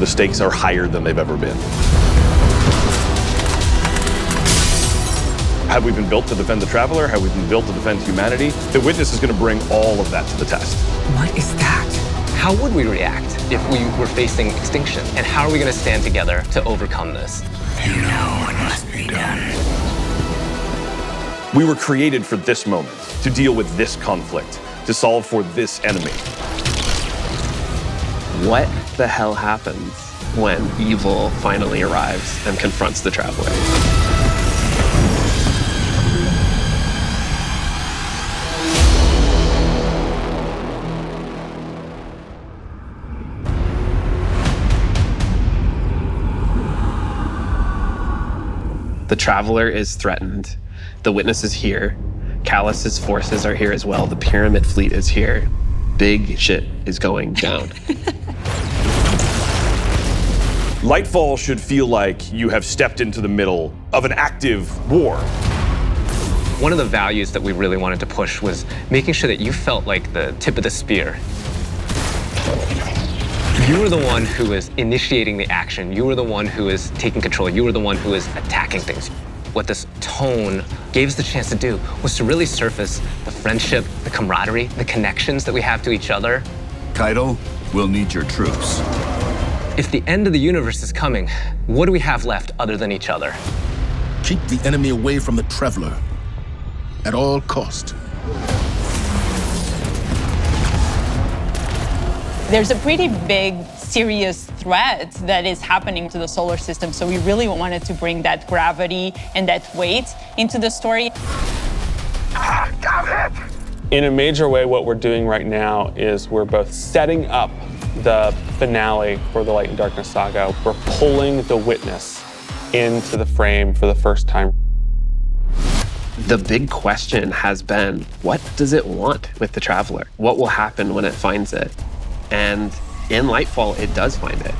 The stakes are higher than they've ever been. Have we been built to defend the Traveler? Have we been built to defend humanity? The Witness is going to bring all of that to the test. What is that? How would we react if we were facing extinction? And how are we going to stand together to overcome this? You know what must be done. We were created for this moment, to deal with this conflict, to solve for this enemy. What the hell happens when evil finally arrives and confronts the Traveler? The Traveler is threatened. The Witness is here. Callus's forces are here as well. The Pyramid fleet is here. Big shit is going down. Lightfall should feel like you have stepped into the middle of an active war. One of the values that we really wanted to push was making sure that you felt like the tip of the spear. You were the one who was initiating the action. You were the one who was taking control. You were the one who was attacking things. What this tone gave us the chance to do was to really surface the friendship, the camaraderie, the connections that we have to each other. Kaido, we'll need your troops. If the end of the universe is coming, what do we have left other than each other? Keep the enemy away from the Traveler at all cost. There's a pretty big, serious threat that is happening to the solar system, so we really wanted to bring that gravity and that weight into the story. In a major way, what we're doing right now is we're both setting up the finale for the Light and Darkness saga. We're pulling the Witness into the frame for the first time. The big question has been, what does it want with the Traveler? What will happen when it finds it? And in Lightfall, it does find it.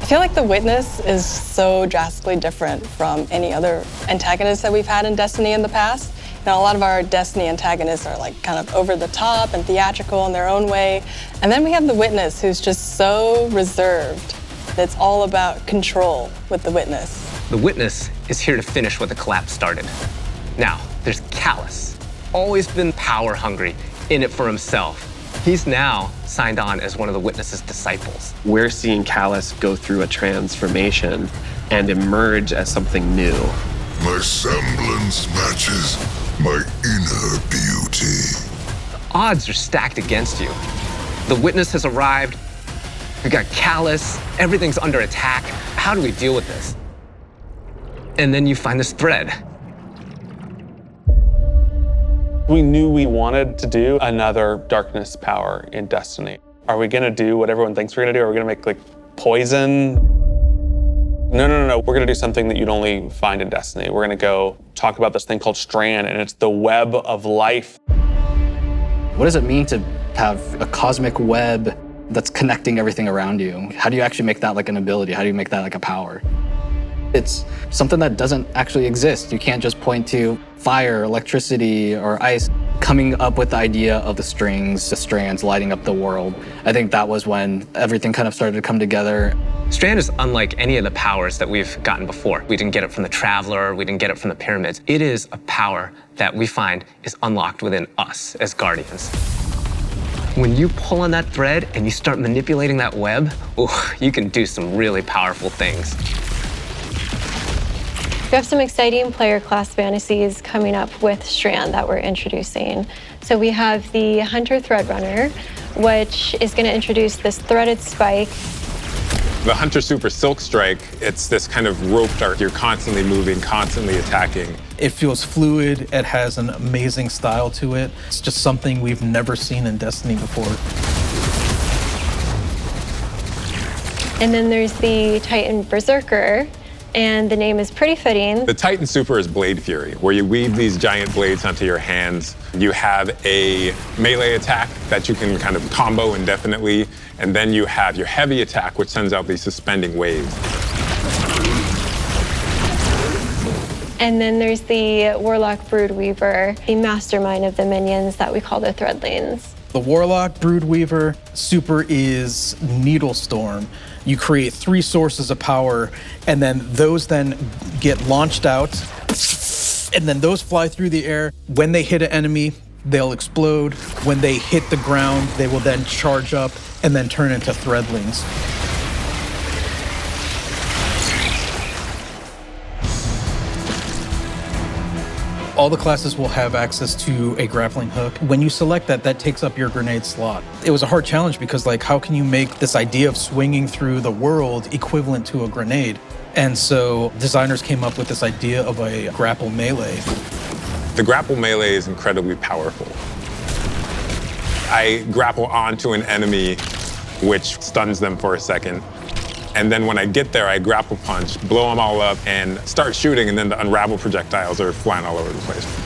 I feel like the Witness is so drastically different from any other antagonist that we've had in Destiny in the past. You know, a lot of our Destiny antagonists are like kind of over the top and theatrical in their own way. And then we have the Witness, who's just so reserved. It's all about control with the Witness. The Witness is here to finish what the collapse started. Now, there's Callus, always been power hungry, in it for himself. He's now signed on as one of the Witness's disciples. We're seeing Callus go through a transformation and emerge as something new. My semblance matches my inner beauty. The odds are stacked against you. The Witness has arrived. We got Callus. Everything's under attack. How do we deal with this? And then you find this thread. We knew we wanted to do another darkness power in Destiny. Are we gonna do what everyone thinks we're gonna do? Are we gonna make like poison? No. We're gonna do something that you'd only find in Destiny. We're gonna go talk about this thing called Strand, and it's the web of life. What does it mean to have a cosmic web that's connecting everything around you? How do you actually make that like an ability? How do you make that like a power? It's something that doesn't actually exist. You can't just point to fire, electricity, or ice. Coming up with the idea of the strings, the strands lighting up the world, I think that was when everything kind of started to come together. Strand is unlike any of the powers that we've gotten before. We didn't get it from the Traveler, we didn't get it from the Pyramids. It is a power that we find is unlocked within us as Guardians. When you pull on that thread and you start manipulating that web, ooh, you can do some really powerful things. We have some exciting player class fantasies coming up with Strand that we're introducing. So we have the Hunter Threadrunner, which is going to introduce this threaded spike. The Hunter Super Silk Strike, it's this kind of rope dart. You're constantly moving, constantly attacking. It feels fluid. It has an amazing style to it. It's just something we've never seen in Destiny before. And then there's the Titan Berserker, and the name is pretty fitting. The Titan Super is Blade Fury, where you weave these giant blades onto your hands. You have a melee attack that you can kind of combo indefinitely, and then you have your heavy attack, which sends out these suspending waves. And then there's the Warlock Broodweaver, the mastermind of the minions that we call the Threadlings. The Warlock, Broodweaver, super is Needle Storm. You create 3 sources of power, and then those then get launched out, and then those fly through the air. When they hit an enemy, they'll explode. When they hit the ground, they will then charge up and then turn into threadlings. All the classes will have access to a grappling hook. When you select that, that takes up your grenade slot. It was a hard challenge because, like, how can you make this idea of swinging through the world equivalent to a grenade? And so designers came up with this idea of a grapple melee. The grapple melee is incredibly powerful. I grapple onto an enemy, which stuns them for a second. And then when I get there, I grapple punch, blow them all up, and start shooting, and then the unravel projectiles are flying all over the place.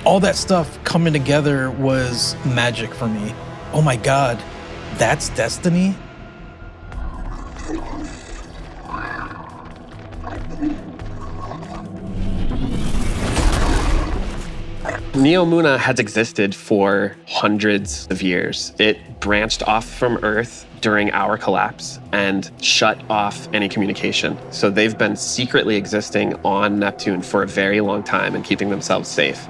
All that stuff coming together was magic for me. Oh my God, that's Destiny? Neomuna has existed for hundreds of years. It branched off from Earth during our collapse and shut off any communication. So they've been secretly existing on Neptune for a very long time and keeping themselves safe.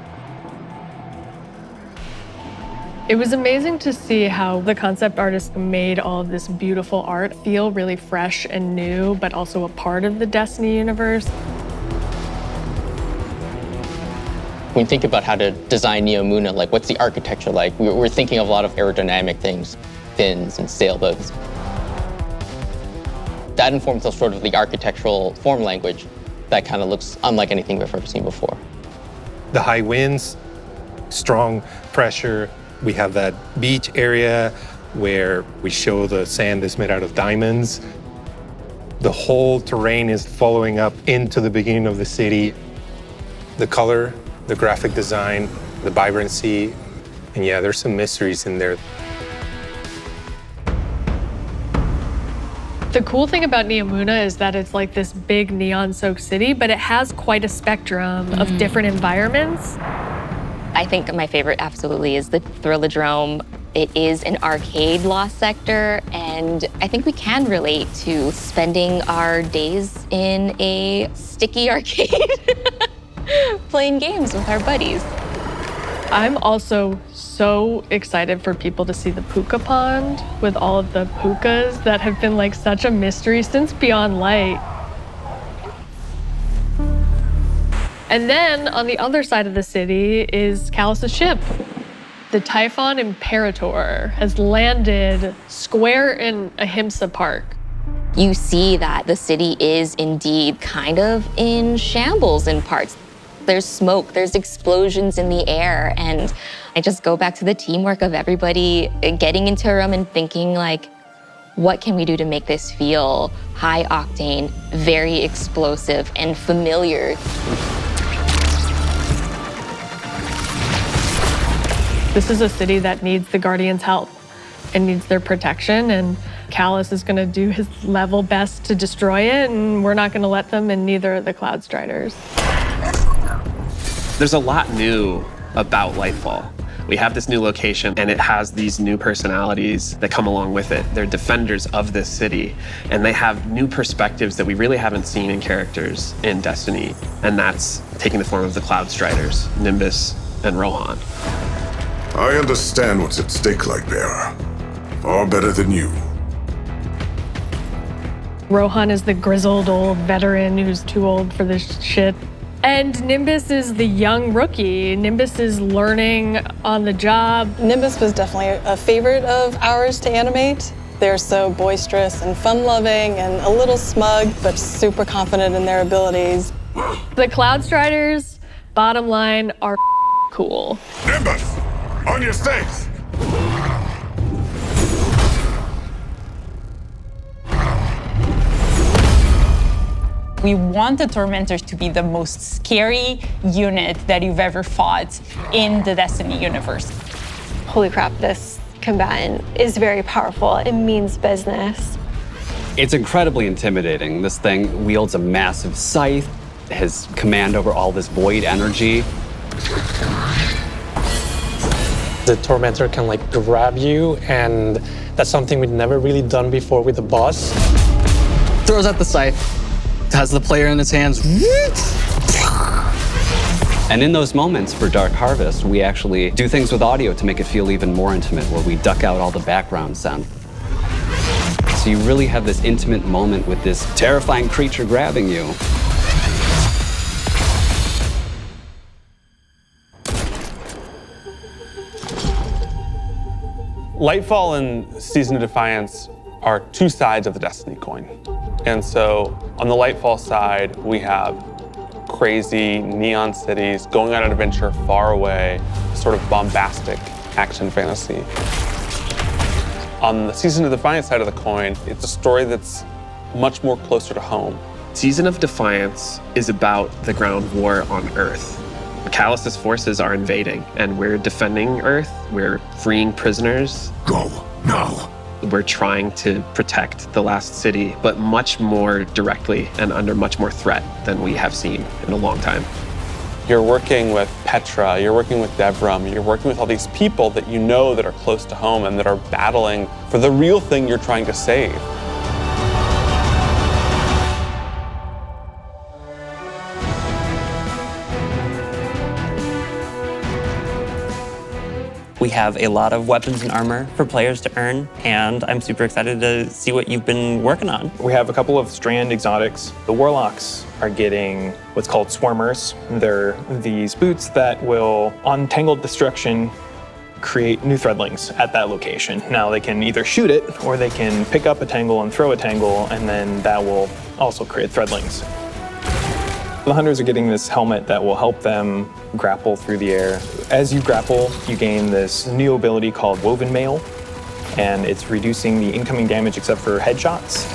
It was amazing to see how the concept artist made all of this beautiful art feel really fresh and new, but also a part of the Destiny universe. When you think about how to design Neomuna, like what's the architecture like? We're thinking of a lot of aerodynamic things, fins and sailboats. That informs us sort of the architectural form language that kind of looks unlike anything we've ever seen before. The high winds, strong pressure. We have that beach area where we show the sand is made out of diamonds. The whole terrain is following up into the beginning of the city. The color, the graphic design, the vibrancy, and yeah, there's some mysteries in there. The cool thing about Neomuna is that it's like this big neon-soaked city, but it has quite a spectrum of different environments. I think my favorite absolutely is the Thrillodrome. It is an arcade lost sector, and I think we can relate to spending our days in a sticky arcade playing games with our buddies. I'm also so excited for people to see the puka pond with all of the pukas that have been like such a mystery since Beyond Light. And then on the other side of the city is Callus's ship. The Typhon Imperator has landed square in Ahimsa Park. You see that the city is indeed kind of in shambles in parts. There's smoke, there's explosions in the air, and I just go back to the teamwork of everybody getting into a room and thinking like, what can we do to make this feel high octane, very explosive, and familiar? This is a city that needs the Guardians' help and needs their protection, and Callus is gonna do his level best to destroy it, and we're not gonna let them, and neither are the Cloud Striders. There's a lot new about Lightfall. We have this new location, and it has these new personalities that come along with it. They're defenders of this city, and they have new perspectives that we really haven't seen in characters in Destiny, and that's taking the form of the Cloud Striders, Nimbus and Rohan. I understand what's at stake, Lightbearer. Far better than you. Rohan is the grizzled old veteran who's too old for this shit. And Nimbus is the young rookie. Nimbus is learning on the job. Nimbus was definitely a favorite of ours to animate. They're so boisterous and fun-loving and a little smug, but super confident in their abilities. The Cloud Striders, bottom line, are cool. Nimbus, on your stakes! We want the Tormentors to be the most scary unit that you've ever fought in the Destiny universe. Holy crap, this combatant is very powerful. It means business. It's incredibly intimidating. This thing wields a massive scythe, has command over all this void energy. The Tormentor can like grab you, and that's something we'd never really done before with the boss. Throws out the scythe, has the player in his hands. And in those moments for Dark Harvest, we actually do things with audio to make it feel even more intimate, where we duck out all the background sound. So you really have this intimate moment with this terrifying creature grabbing you. Lightfall and Season of Defiance are two sides of the Destiny coin. And so on the Lightfall side, we have crazy neon cities going on an adventure far away, sort of bombastic action fantasy. On the Season of Defiance side of the coin, it's a story that's much more closer to home. Season of Defiance is about the ground war on Earth. Callus's forces are invading, and we're defending Earth. We're freeing prisoners. Go, now. We're trying to protect the last city, but much more directly and under much more threat than we have seen in a long time. You're working with Petra, you're working with Devram, you're working with all these people that you know that are close to home and that are battling for the real thing you're trying to save. We have a lot of weapons and armor for players to earn, and I'm super excited to see what you've been working on. We have a couple of Strand exotics. The Warlocks are getting what's called Swarmers. They're these boots that will, on Tangled Destruction, create new threadlings at that location. Now they can either shoot it, or they can pick up a tangle and throw a tangle, and then that will also create threadlings. The Hunters are getting this helmet that will help them grapple through the air. As you grapple, you gain this new ability called Woven Mail, and it's reducing the incoming damage except for headshots.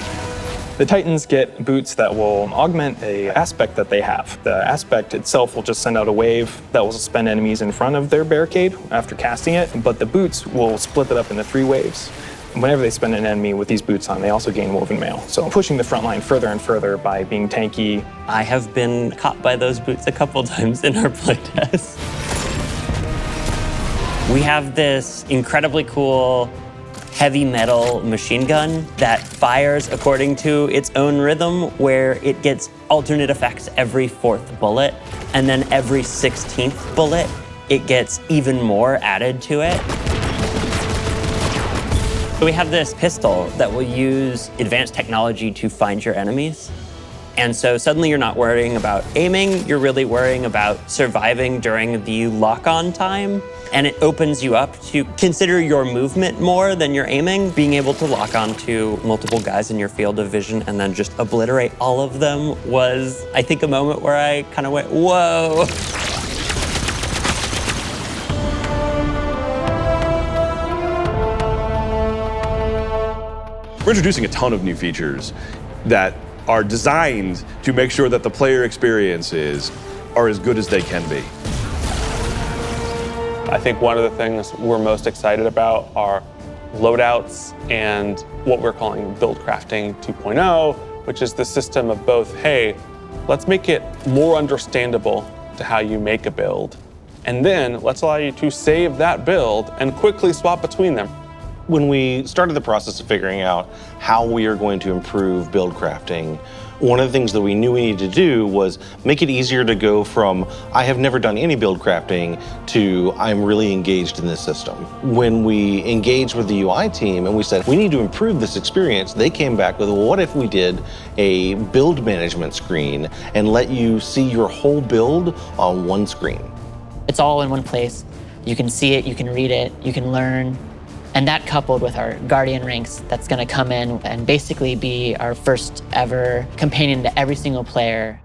The Titans get boots that will augment an aspect that they have. The aspect itself will just send out a wave that will suspend enemies in front of their barricade after casting it, but the boots will split it up into 3 waves. Whenever they spend an enemy with these boots on, they also gain Woven Mail. So pushing the front line further and further by being tanky. I have been caught by those boots a couple times in our playtest. We have this incredibly cool heavy metal machine gun that fires according to its own rhythm, where it gets alternate effects every 4th bullet, and then every 16th bullet, it gets even more added to it. We have this pistol that will use advanced technology to find your enemies. And so suddenly you're not worrying about aiming, you're really worrying about surviving during the lock-on time. And it opens you up to consider your movement more than your aiming. Being able to lock on to multiple guys in your field of vision and then just obliterate all of them was, I think, a moment where I kind of went, whoa. We're introducing a ton of new features that are designed to make sure that the player experiences are as good as they can be. I think one of the things we're most excited about are loadouts and what we're calling build crafting 2.0, which is the system of both, hey, let's make it more understandable to how you make a build, and then let's allow you to save that build and quickly swap between them. When we started the process of figuring out how we are going to improve build crafting, one of the things that we knew we needed to do was make it easier to go from, I have never done any build crafting, to I'm really engaged in this system. When we engaged with the UI team and we said, we need to improve this experience, they came back with, well, what if we did a build management screen and let you see your whole build on one screen? It's all in one place. You can see it, you can read it, you can learn. And that coupled with our Guardian ranks, that's gonna come in and basically be our first ever companion to every single player.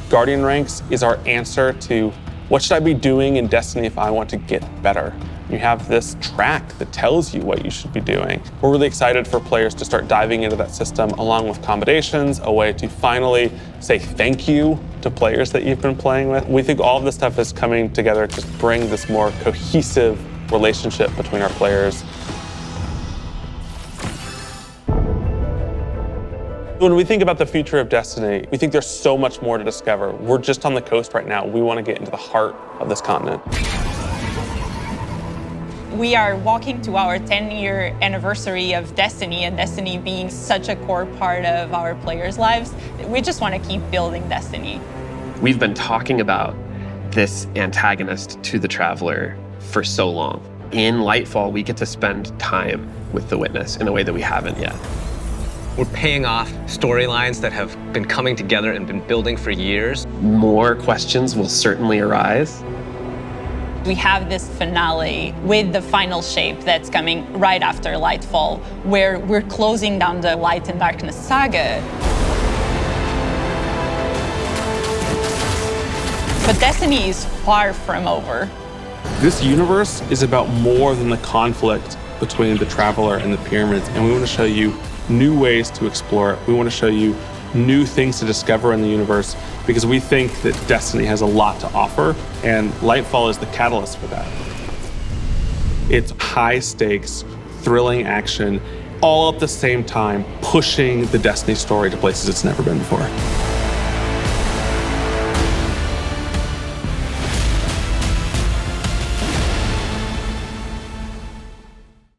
Guardian ranks is our answer to what should I be doing in Destiny if I want to get better? You have this track that tells you what you should be doing. We're really excited for players to start diving into that system along with accommodations, a way to finally say thank you to players that you've been playing with. We think all of this stuff is coming together to bring this more cohesive relationship between our players. When we think about the future of Destiny, we think there's so much more to discover. We're just on the coast right now. We want to get into the heart of this continent. We are walking to our 10-year anniversary of Destiny, and Destiny being such a core part of our players' lives. We just want to keep building Destiny. We've been talking about this antagonist to the Traveler for so long. In Lightfall, we get to spend time with the Witness in a way that we haven't yet. We're paying off storylines that have been coming together and been building for years. More questions will certainly arise. We have this finale with the final shape that's coming right after Lightfall, where we're closing down the Light and Darkness saga. But Destiny is far from over. This universe is about more than the conflict between the Traveler and the Pyramids, and we want to show you new ways to explore it. We want to show you new things to discover in the universe because we think that Destiny has a lot to offer, and Lightfall is the catalyst for that. It's high stakes, thrilling action, all at the same time pushing the Destiny story to places it's never been before.